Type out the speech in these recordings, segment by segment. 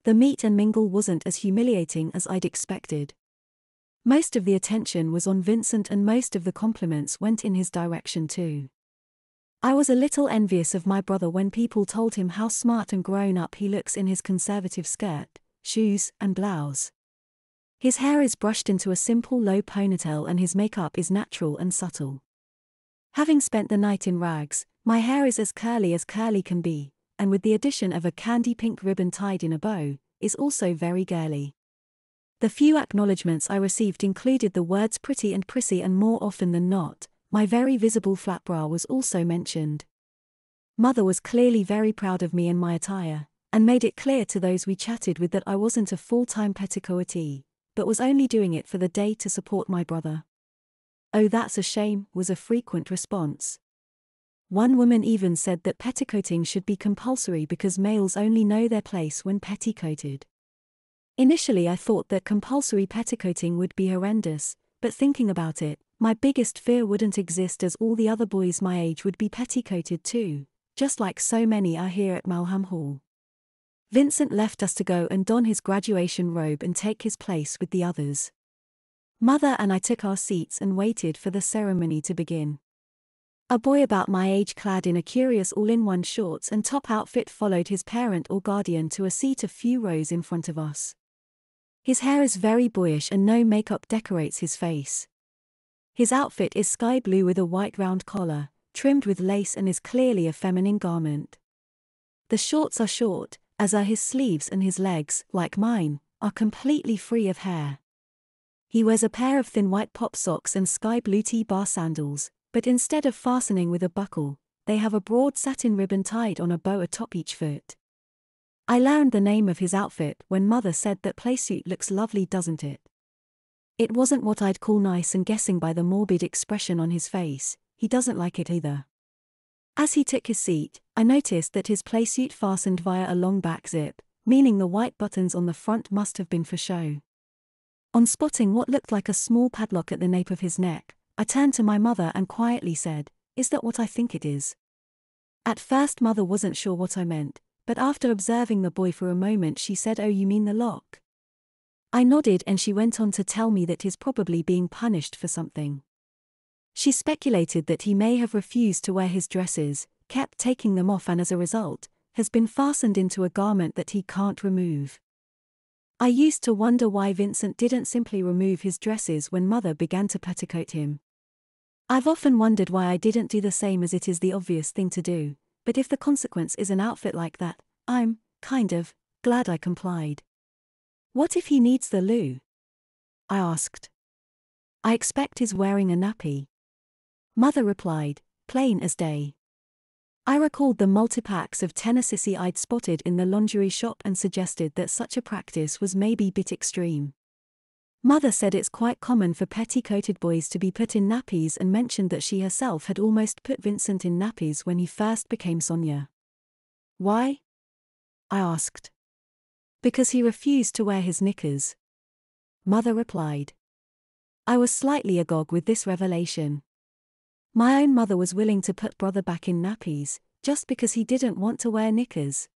The meet and mingle wasn't as humiliating as I'd expected. Most of the attention was on Vincent and most of the compliments went in his direction too. I was a little envious of my brother when people told him how smart and grown up he looks in his conservative skirt, shoes, and blouse. His hair is brushed into a simple low ponytail and his makeup is natural and subtle. Having spent the night in rags, my hair is as curly can be, and with the addition of a candy pink ribbon tied in a bow, is also very girly. The few acknowledgements I received included the words pretty and prissy, and more often than not, my very visible flat bra was also mentioned. Mother was clearly very proud of me and my attire, and made it clear to those we chatted with that I wasn't a full-time petticoatee, but was only doing it for the day to support my brother. "Oh, that's a shame," was a frequent response. One woman even said that petticoating should be compulsory because males only know their place when petticoated. Initially I thought that compulsory petticoating would be horrendous, but thinking about it, my biggest fear wouldn't exist as all the other boys my age would be petticoated too, just like so many are here at Malham Hall. Vincent left us to go and don his graduation robe and take his place with the others. Mother and I took our seats and waited for the ceremony to begin. A boy about my age clad in a curious all-in-one shorts and top outfit followed his parent or guardian to a seat a few rows in front of us. His hair is very boyish and no makeup decorates his face. His outfit is sky blue with a white round collar, trimmed with lace, and is clearly a feminine garment. The shorts are short, as are his sleeves, and his legs, like mine, are completely free of hair. He wears a pair of thin white pop socks and sky blue T-bar sandals, but instead of fastening with a buckle, they have a broad satin ribbon tied on a bow atop each foot. I learned the name of his outfit when Mother said that playsuit looks lovely, doesn't it? It wasn't what I'd call nice, and guessing by the morbid expression on his face, he doesn't like it either. As he took his seat, I noticed that his playsuit fastened via a long back zip, meaning the white buttons on the front must have been for show. On spotting what looked like a small padlock at the nape of his neck, I turned to my mother and quietly said, "Is that what I think it is?" At first Mother wasn't sure what I meant, but after observing the boy for a moment she said, "Oh, you mean the lock?" I nodded and she went on to tell me that he's probably being punished for something. She speculated that he may have refused to wear his dresses, kept taking them off, and as a result, has been fastened into a garment that he can't remove. I used to wonder why Vincent didn't simply remove his dresses when Mother began to petticoat him. I've often wondered why I didn't do the same, as it is the obvious thing to do, but if the consequence is an outfit like that, I'm kind of glad I complied. "What if he needs the loo?" I asked. "I expect he's wearing a nappy." Mother replied, "Plain as day." I recalled the multi-packs of Tennessee I'd spotted in the lingerie shop and suggested that such a practice was maybe a bit extreme. Mother said it's quite common for petticoated boys to be put in nappies, and mentioned that she herself had almost put Vincent in nappies when he first became Sonia. "Why?" I asked. "Because he refused to wear his knickers," Mother replied. I was slightly agog with this revelation. My own mother was willing to put brother back in nappies, just because he didn't want to wear knickers.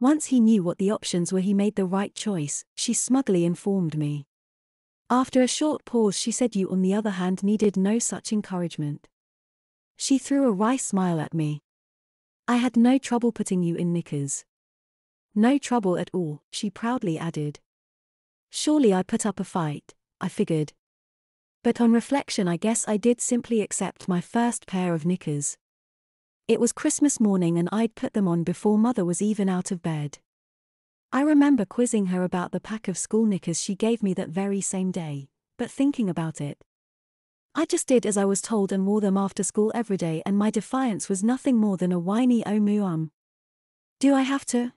Once he knew what the options were, he made the right choice, she smugly informed me. After a short pause she said, "You on the other hand needed no such encouragement." She threw a wry smile at me. "I had no trouble putting you in knickers." "No trouble at all," she proudly added. Surely I put up a fight, I figured. But on reflection I guess I did simply accept my first pair of knickers. It was Christmas morning and I'd put them on before Mother was even out of bed. I remember quizzing her about the pack of school knickers she gave me that very same day, but thinking about it, I just did as I was told and wore them after school every day, and my defiance was nothing more than a whiny "oh moo." Do I have to?